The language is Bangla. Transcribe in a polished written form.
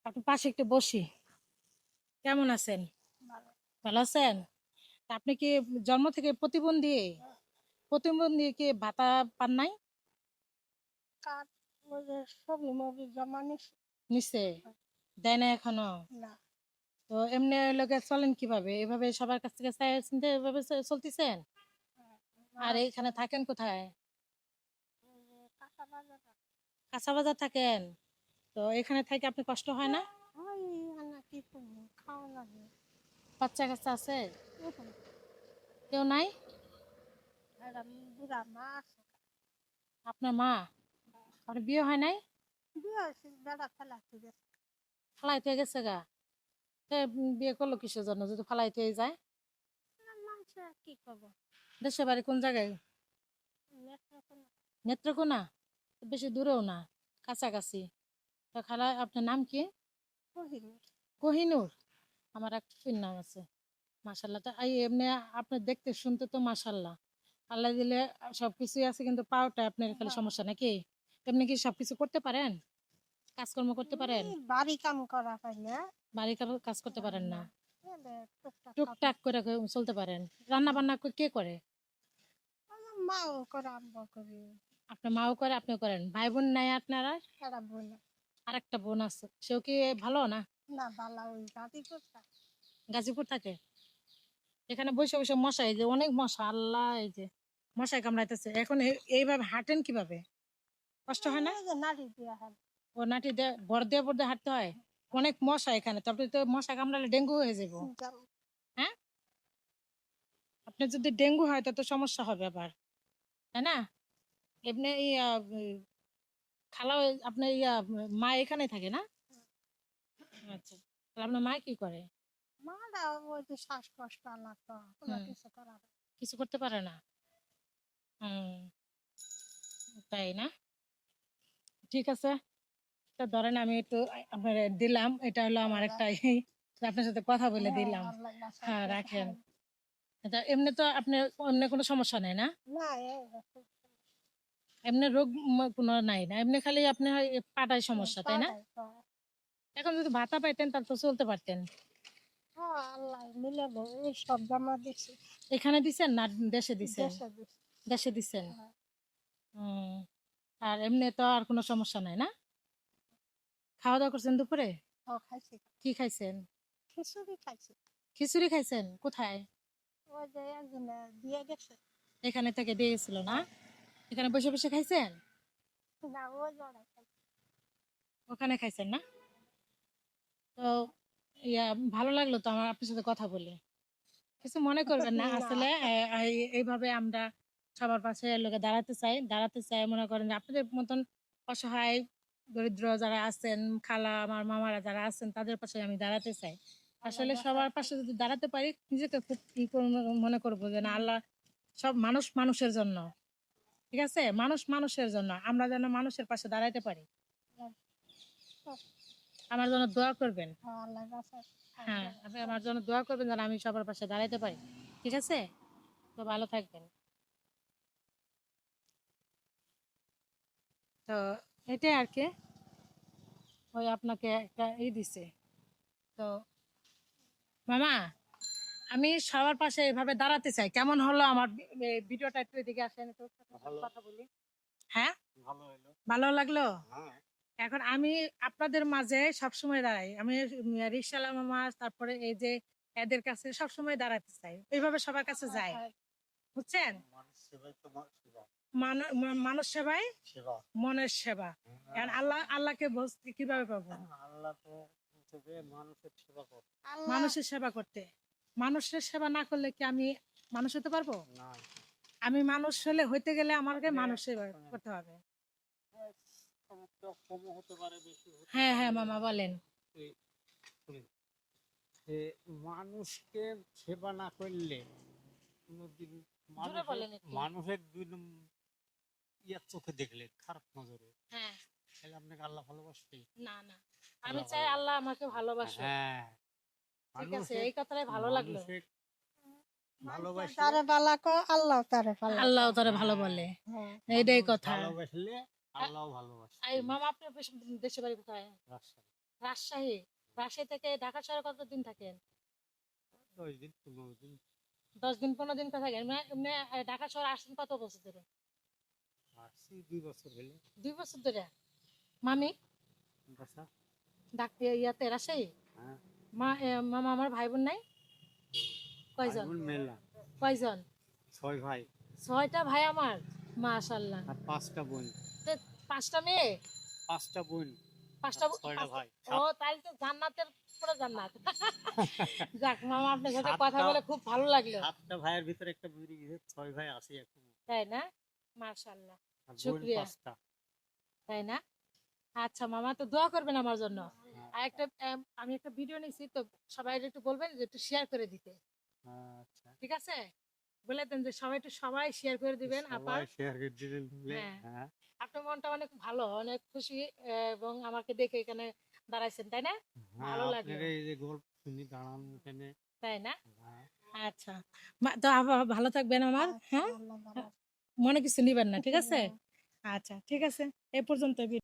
আপনি পাশে একটু বসি। কেমন আছেন? ভালো। ভালো আছেন? তা আপনি কি জন্ম থেকে প্রতিবন্ধী? প্রতিবন্ধী কি ভাতা পান নাই? কার্ড ওই যে ছবি মবি জমা নিছি। নিচে দেয় না এখনো? না। তো এমনি লোকে চলেন কিভাবে? এভাবে সবার কাছ থেকে চাই চিন্তে এভাবে চলতেছেন? আর এইখানে থাকেন কোথায়? কাঁচা বাজার কাঁচা বাজার থাকেন? তো এখানে থেকে আপনি কষ্ট হয় না? ওই না কি করবো খাওয়া লাগে। বাচ্চা কাচ্চা আছে? উহুম, কেউ নাই? একটা বুড়া মা আছে। আপনার মা? আর বিয়ে হয় নাই? বিয়ে হয়েছে বেড়া ফেলাতে গেছে। ফালাইতে গেছে গা? তো বিয়ে করলো কিসের জন্য যদি ফালাইতে যায়? মানুষ কি করবো। দেশের বাড়ি কোন জায়গায়? নেত্রকোনা। নেত্রকোনা? বেশি দূরেও না, কাছাকাছি। তো খালা আপনার নাম কি? কহিনি। কোহিনূর? আমার এক ফুফির নাম আছে। মাশাল্লাহ। তো এই এমনি আপনার দেখতে শুনতে তো মাশাল্লাহ, আল্লাহ দিলে সবকিছুই আছে, কিন্তু পাওটা আপনার খালি হ্যাঁ। সমস্যা নাকি? এমনি কি সবকিছু করতে পারেন? কাজকর্ম করতে পারেন? বাড়ি কাম করা হয় না। বাড়ির কাজ করতে পারেন না? এলে টুকটাক কাজ। টুকটাক করে চলতে পারেন? রান্না বান্না কে করে? আমার মাও করে আব্বা করি। আপনার মাও করে, আপনিও করেন? ভাই বোন নাই আপনার? আর এরা বলে আরেকটা বোন আছে, সেও কি ভালো না? না বালা ওই গাড়ি করতে। গাজীপুর থাকে? এখানে বসে বসে মশা, এই যে অনেক মশা, আল্লাহ, এই যে মশায় কামড়াইতেছে। এখন এইভাবে হাঁটেন কিভাবে? কষ্ট হয় না? এই যে নারী দিয়া হয়। ও নাটি দিয়ে ভর দিয়ে হাঁটতে হয়? অনেক মশা এখানে, তারপরে তো মশা কামড়ালে ডেঙ্গু হয়ে যাবো। হ্যাঁ, আপনি যদি ডেঙ্গু হয় তো সমস্যা হবে আবার, তাই না? এমনি খালা আপনার মা এখানে থাকে না? আচ্ছা, তাহলে আপনার মা কি করে? মারা ওই যে শ্বাসকষ্ট লাগতো কোনো হুম, কিছু করা যায় কিছু করতে পারে না? হুম, তাই না? ঠিক আছে। তো ধরেন আমি একটু আপনার দিলাম, এটা হলো আমার না। একটা আপনার সাথে কথা বলে হ্যাঁ দিলাম। আল্লাহ বাঁচায় হ্যাঁ, দিয়েছে। রাখেন। এটা এমনি তো আপনার অন্য কোনো সমস্যা নেই না? না এই দেখো, এমনি রোগ কোনো নাই না? এমনি খালি আপনার পাটায় সমস্যা, তাই না? পাড়ায় পাড়ায়। এখন যদি ভাতা পাইতেন তাহলে তো চলতে পারতেন। হ্যাঁ আল্লাহ মিলে এই সব জমা দিছি। এখানে দিছেন না দেশে দিছেন? দেশে দিছি। দেশে দিছেন। হ্যাঁ। হুম। আর এমনি তো আর কোনো সমস্যা নাই না? খাওয়া দাওয়া করছেন দুপুরে? ও খাইছি। কি খাইছেন? খিচুড়ি খাইছি। খিচুড়ি খাইছেন? কোথায়? ওই যে একজনে দিয়ে গেছে। এখানে থেকে দিয়ে গেছিল না? হ্যাঁ। এখানে বসে বসে খাইছেন? না ওই জড়াই খাইছি। ওখানে খাইছেন না? তো ইয়া, ভালো লাগলো তো আমার আপনার সাথে কথা বলে। কিছু মনে করবেন না, না আসলে এইভাবে আমরা সবার পাশে লোকে দাঁড়াতে চাই, মনে করেন যে আপনাদের মতন অসহায় দরিদ্র যারা আছেন, খালা আমার মামারা যারা আছেন, তাদের পাশে আমি দাঁড়াতে চাই। আল্লাহ আসলে সবার বাঁচায়। পাশে যদি দাঁড়াতে পারি, নিজেকে খুব মনে করবো যে না, আল্লাহ সব মানুষ মানুষের জন্য, ঠিক আছে, মানুষ মানুষের জন্য, আমরা যেন মানুষের পাশে দাঁড়াতে পারি। আমার জন্য দোয়া করবেন। আল্লাহ বাঁচায়। হ্যাঁ, আপনি আমার জন্য দোয়া করবেন যেন আমি সবার পাশে দাঁড়াতে পারি। ঠিক আছে? তো ভালো থাকবেন। তো এটাই আর কি, ওই আপনাকে একটা দিছে। তো মামা, আমি সবার পাশে এভাবে দাঁড়াতে চাই। কেমন হলো আমার ভিডিওটা? একটু এদিকে আসেন, একটু কথা বলি। হ্যাঁ, ভালো লাগলো। এখন আমি আপনাদের মাঝে সবসময় দাঁড়াই। আমি রিকশাওয়ালা মামা, তারপরে এই যে এদের কাছে সবসময় দাঁড়াতে চাই, এইভাবে সবার কাছে যাই, বুঝছেন? মানুষ সেবাই মনের সেবা। এখন আল্লাহকে বলতে কিভাবে পাবো? আল্লাহ মানুষের সেবা করতে। মানুষের সেবা না করলে কি আমি মানুষ হতে পারবো? আমি মানুষ হইতে গেলে আমাকে মানুষ সেবা করতে হবে। হ্যাঁ হ্যাঁ মামা বলেন। মানুষকে সেবা না করলে কোনোদিন জোরে বলেন একটু। মানুষের দুই ইয়ার চোখে দেখলে খারাপ নজরে, হ্যাঁ। তাহলে আপনাকে আল্লাহ ভালোবাসবে? না না, আমি চাই আল্লাহ আমাকে ভালোবাসো। হ্যাঁ, ঠিক আছে, মানুষের এই কথাটাই ভালো লাগলো। মানুষের ভালোবাসলে তারে বালা কয় আল্লাহ তারে ভালো আল্লাহ কয়। তারা ভালো বলে, হ্যাঁ। এইটাই মানুষ কথা। ভালোবাসলে আল্লাহ ভালোবাসে। এই মামা, আপনার দেশের বাড়ি কোথায়? রাজশাহী। রাজশাহী রাজশাহী থেকে ঢাকা শহরে কতদিন থাকেন? 10 দিন 15 দিন 10 দিন 15 দিন কথা থাকেন এমনি ঢাকা শহরে আসছেন কত বছর ধরে? আসছি 2 বছর হলো 2 বছর ধরে। মামি বাসা। ডাক্তার ইয়াতে রাজশাহী। হ্যাঁ মামা আমার ভাই বোন নাই? ভাই কয়জন? বোন মেলা কয়জন? 6 ভাই 6টা ভাই আমার, মাশাআল্লাহ। আর 5টা বোন। তো 5টা মেয়ে, 5টা বোন 5টা 6টা ভাই। ও তাহলে তো জান্নাতের পুরো জান্নাত। যাক মামা, আপনার সাথে কথা 7টা বলে খুব ভালো লাগলো। 7টা ভাইয়ের ভিতরে একটা বেরিয়ে গেছে, 6 ভাই আছে এখন। তাই না? মাশাআল্লাহ, আর বোন শুকরিয়া। 5টা। তাই না? আচ্ছা মামা, তো দোয়া করবেন আমার জন্য। আর একটা আমি একটা ভিডিও নিয়েছি, তো সবাই একটু বলবেন যে একটু শেয়ার করে দিতে। আচ্ছা ঠিক আছে, বলে দেন যে সবাই শেয়ার করে দিবেন আপার। সবাই শেয়ার করে দিবেন বলে। হ্যাঁ, হ্যাঁ আপনার মনটা অনেক ভালো, অনেক খুশি, এবং আমাকে দেখে এখানে দাঁড়াইছেন, তাই না? হ্যাঁ ভালো লাগলো। আপনার এই যে গল্প শুনি দাঁড়ান এখানে। তাই না? হ্যাঁ আচ্ছা, তো ভালো থাকবেন আমার। হ্যাঁ, আল্লাহ ভালো মনে কিছু নিবেন না, ঠিক আছে? আচ্ছা ঠিক আছে, এ পর্যন্ত